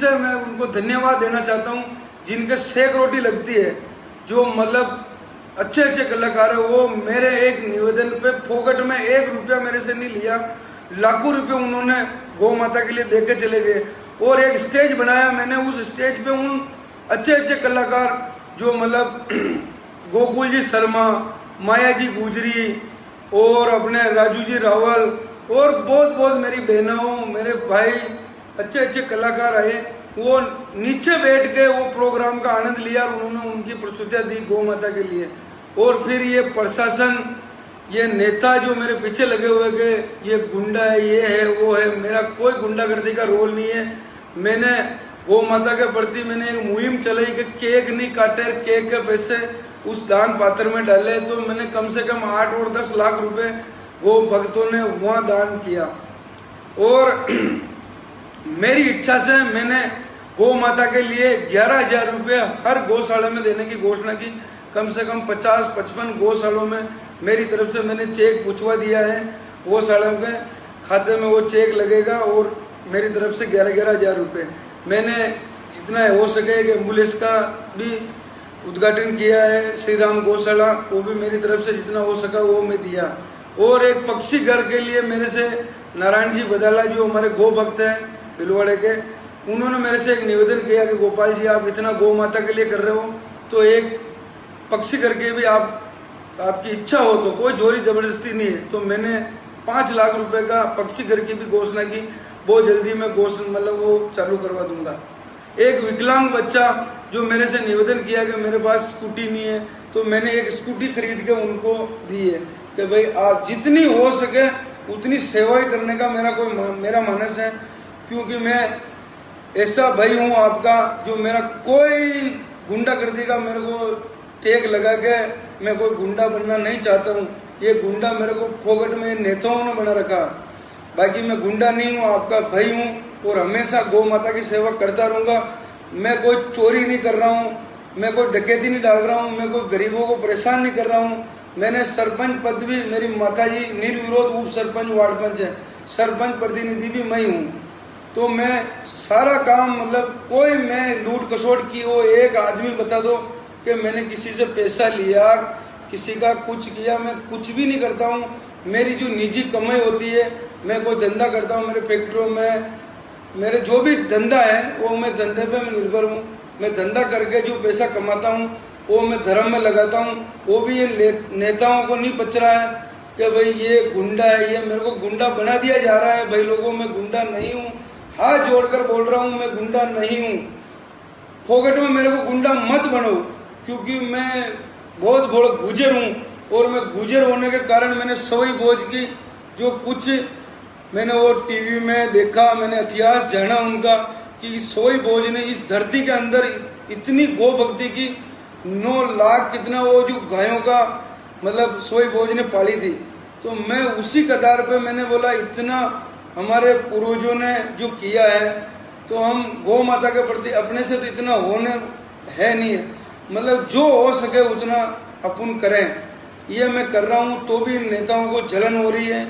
से मैं उनको धन्यवाद देना चाहता हूँ, जिनके सेक रोटी लगती है, जो मतलब अच्छे अच्छे कलाकार है, वो मेरे एक निवेदन पे फोकट में 1 रुपया मेरे से नहीं लिया, लाखों रुपए उन्होंने गौ माता के लिए दे के चले गए। और एक स्टेज बनाया मैंने, उस स्टेज पे उन अच्छे अच्छे कलाकार जो मतलब गोकुल जी शर्मा, माया जी गुजरी और अपने राजू जी रावल और बहुत बहुत मेरी बहनों, मेरे भाई, अच्छे अच्छे कलाकार आए। वो नीचे बैठ के वो प्रोग्राम का आनंद लिया और उन्होंने उनकी प्रस्तुतियाँ दी गौ माता के लिए। और फिर ये प्रशासन, ये नेता जो मेरे पीछे लगे हुए के ये गुंडा है, ये है, वो है, मेरा कोई गुंडागर्दी का रोल नहीं है। मैंने गौ माता के प्रति मैंने एक मुहिम चलाई कि केक नहीं काटे, केक के पैसे उस दान पात्र में डाले। तो मैंने कम से कम 8 और 10 लाख रुपए गौ भक्तों ने वहाँ दान किया। और मेरी इच्छा से मैंने गौ माता के लिए 11,000 रुपये हर गौशाला में देने की घोषणा की। कम से कम 50-55 गौशालों में मेरी तरफ से मैंने चेक पूछवा दिया है, गौशाला के खाते में वो चेक लगेगा। और मेरी तरफ से 11,000 रुपये मैंने जितना हो सके कि एम्बुलेंस का भी उद्घाटन किया है, श्री राम गौशाला, वो भी मेरी तरफ से जितना हो सका वो मैं दिया। और एक पक्षी घर के लिए मेरे से नारायण जी बदाला जो हमारे गौ भक्त हैं भिलवाड़े के, उन्होंने मेरे से एक निवेदन किया कि गोपाल जी आप इतना गौ माता के लिए कर रहे हो तो एक पक्षी करके भी आपकी इच्छा हो तो, कोई जोरी जबरदस्ती नहीं है। तो मैंने 5 लाख रुपए का पक्षी घर की भी घोषणा की। बहुत जल्दी मैं मतलब वो चालू करवा दूंगा। एक विकलांग बच्चा जो मेरे से निवेदन किया कि मेरे पास स्कूटी नहीं है, तो मैंने एक स्कूटी खरीद के उनको दी है कि भाई आप जितनी हो सके उतनी सेवाएं करने का मेरा मानस है। क्योंकि मैं ऐसा भाई हूँ आपका जो मेरा कोई गुंडागर्दी का मेरे को टेक लगा के मैं कोई गुंडा बनना नहीं चाहता हूँ। ये गुंडा मेरे को फोकट में नेताओं ने बना रखा, बाकी मैं गुंडा नहीं हूँ, आपका भाई हूँ और हमेशा गौ माता की सेवा करता रहूँगा। मैं कोई चोरी नहीं कर रहा हूँ, मैं कोई डकैती नहीं डाल रहा हूँ, मैं कोई गरीबों को परेशान नहीं कर रहा हूँ। मैंने सरपंच पद भी, मेरी माताजी निर्विरोध उप सरपंच वार्ड पंच है, सरपंच प्रतिनिधि भी मैं हूँ। तो मैं सारा काम मतलब कोई मैं लूट खसोट की वो एक आदमी बता दो कि मैंने किसी से पैसा लिया, किसी का कुछ किया, मैं कुछ भी नहीं करता हूँ। मेरी जो निजी कमाई होती है, मैं कोई धंधा करता हूँ मेरे फैक्ट्रियों में, मेरे जो भी धंधा है वो मैं धंधे पे मैं निर्भर हूँ। मैं धंधा करके जो पैसा कमाता हूँ वो मैं धर्म में लगाता हूँ। वो भी ये नेताओं को नहीं पच रहा है कि भाई ये गुंडा है, ये मेरे को गुंडा बना दिया जा रहा है। भाई लोगों मैं गुंडा नहीं हूँ, हाथ जोड़कर बोल रहा हूँ मैं गुंडा नहीं हूँ। फोकट में मेरे को गुंडा मत बनाओ, क्योंकि मैं बहुत बड़ा गुजर हूँ। और मैं गुजर होने के कारण मैंने सवई बोझ की जो कुछ मैंने वो टीवी में देखा, मैंने इतिहास जाना उनका कि सवई बोझ ने इस धरती के अंदर इतनी गौ भक्ति की 9 लाख कितना वो जो गायों का मतलब सवई बोझ ने पाली थी। तो मैं उसी कतार पे मैंने बोला इतना हमारे पूर्वजों ने जो किया है तो हम गौ माता के प्रति अपने से तो इतना होने है नहीं है, मतलब जो हो सके उतना अपन करें। ये मैं कर रहा हूँ तो भी नेताओं को जलन हो रही है।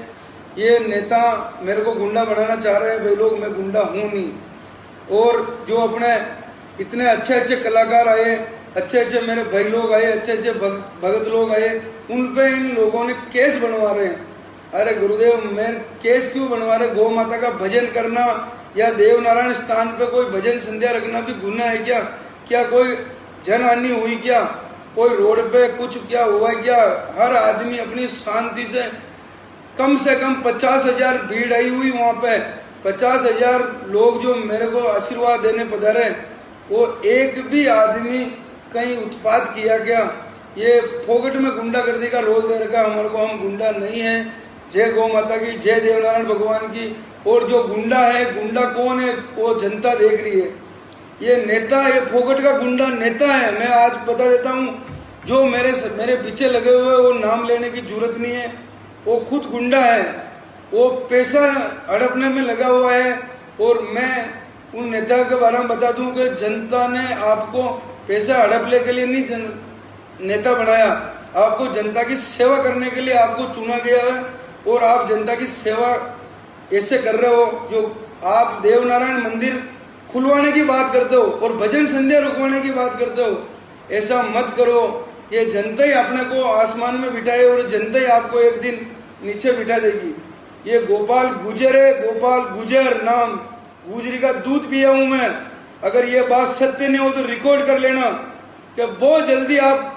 ये नेता मेरे को गुंडा बनाना चाह रहे हैं, भाई लोग मैं गुंडा हूँ नहीं। और जो अपने इतने अच्छे अच्छे कलाकार आए, अच्छे अच्छे मेरे भाई लोग आए, अच्छे अच्छे भगत लोग आए, उन पे इन लोगों ने केस बनवा रहे हैं। अरे गुरुदेव, मैं केस क्यों बनवा रहे? गौ माता का भजन करना या देव नारायण स्थान पे कोई भजन संध्या रखना भी गुनाह है क्या? क्या कोई जनहानि हुई क्या? कोई रोड पे कुछ क्या हुआ क्या? हर आदमी अपनी शांति से कम 50,000 भीड़ आई हुई वहाँ पे, 50,000 लोग जो मेरे को आशीर्वाद देने पधारे, वो एक भी आदमी कहीं उत्पात किया क्या? ये फोकट में गुंडागर्दी का रोल दे रखा हमारे को। हम गुंडा नहीं है। जय गौ माता की, जय देवनारायण भगवान की। और जो गुंडा है, गुंडा कौन है वो जनता देख रही है। ये नेता, ये फोकट का गुंडा नेता है। मैं आज बता देता हूँ, जो मेरे पीछे लगे हुए वो नाम लेने की जरूरत नहीं है, वो खुद गुंडा है। वो पैसा हड़पने में लगा हुआ है। और मैं उन नेता के बारे में बता दूं कि जनता ने आपको पैसा हड़पने के लिए नहीं नेता बनाया, आपको जनता की सेवा करने के लिए आपको चुना गया है। और आप जनता की सेवा ऐसे कर रहे हो। जो आप देवनारायण मंदिर खुलवाने की बात करते हो और भजन संध्या रुकवाने की बात करते हो। ऐसा मत करो। ये जनता ही अपने को आसमान में बिठाए और जनता ही आपको एक दिन नीचे बिठा देगी। ये गोपाल गुजर है, गोपाल गुजर नाम, गुजरी का दूध पिया हूं मैं। अगर ये बात सत्य नहीं हो तो रिकॉर्ड कर लेना कि बहुत जल्दी आप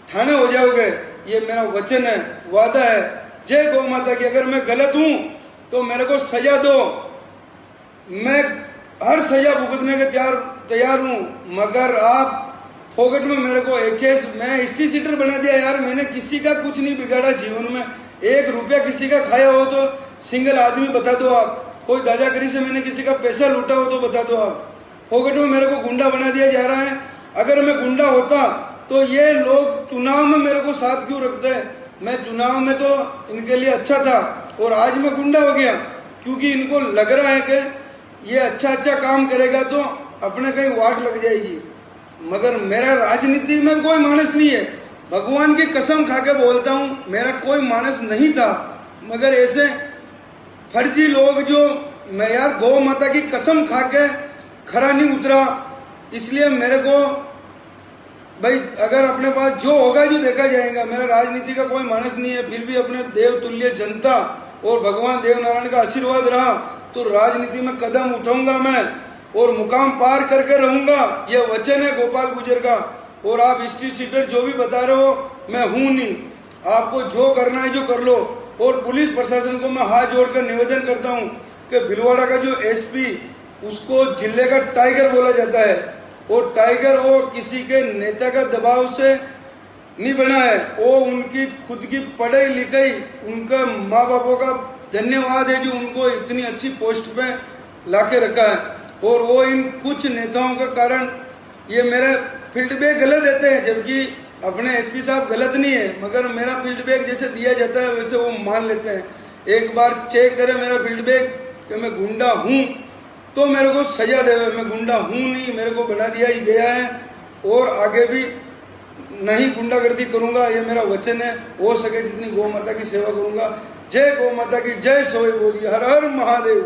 थाने हो जाओगे। ये मेरा वचन है, वादा है। जय गौ माता की। अगर मैं गलत हूं तो मेरे को सजा दो, मैं हर सजा भुगतने के तैयार हूं, मगर आप फोकट में मेरे को एचएस मैं एसटी सीटर बना दिया। यार मैंने किसी का कुछ नहीं बिगाड़ा जीवन में। 1 रुपया किसी का खाया हो तो सिंगल आदमी बता दो आप। कोई दादागिरी से मैंने किसी का पैसा लूटा हो तो बता दो आप। फोकट में मेरे को गुंडा बना दिया जा रहा है। अगर मैं गुंडा होता तो ये लोग चुनाव में मेरे को साथ क्यों रखते हैं? मैं चुनाव में तो इनके लिए अच्छा था और आज मैं गुंडा हो गया क्योंकि इनको लग रहा है कि ये अच्छा काम करेगा तो अपने कहीं वाट लग जाएगी। मगर मेरा राजनीति में कोई मानस नहीं है। भगवान की कसम खा के बोलता हूँ, मेरा कोई मानस नहीं था। मगर ऐसे फर्जी लोग जो मैं यार गौ माता की कसम खा के खरा नहीं उतरा, इसलिए मेरे को भाई अगर अपने पास जो होगा जो देखा जाएगा। मेरा राजनीति का कोई मानस नहीं है, फिर भी अपने देव तुल्य जनता और भगवान देव नारायण का आशीर्वाद रहा तो राजनीति में कदम उठाऊंगा मैं और मुकाम पार करके रहूंगा। ये वचन है गोपाल गुजर का। और आप एसटी सीटर जो भी बता रहे हो, मैं हूं नहीं। आपको जो करना है जो कर लो। और पुलिस प्रशासन को मैं हाथ जोड़कर निवेदन करता हूं कि भीलवाड़ा का जो एसपी, उसको जिले का टाइगर बोला जाता है और टाइगर वो किसी के नेता का दबाव से नहीं बना है। वो उनकी खुद की पढ़ाई लिखाई, उनका माँ बापों का धन्यवाद है जो उनको इतनी अच्छी पोस्ट पे लाके रखा है। और वो इन कुछ नेताओं के कारण ये मेरे फीडबैक गलत देते हैं, जबकि अपने एसपी साहब गलत नहीं है, मगर मेरा फीडबैक जैसे दिया जाता है वैसे वो मान लेते हैं। एक बार चेक करें मेरा फीडबैक कि मैं गुंडा हूँ तो मेरे को सजा देवे। मैं गुंडा हूँ नहीं, मेरे को बना दिया ही गया है और आगे भी नहीं गुंडागर्दी करूंगा। ये मेरा वचन है। हो सके जितनी गौ माता की सेवा करूंगा। जय गौ माता की जय। सोई बोलिए हर हर महादेव।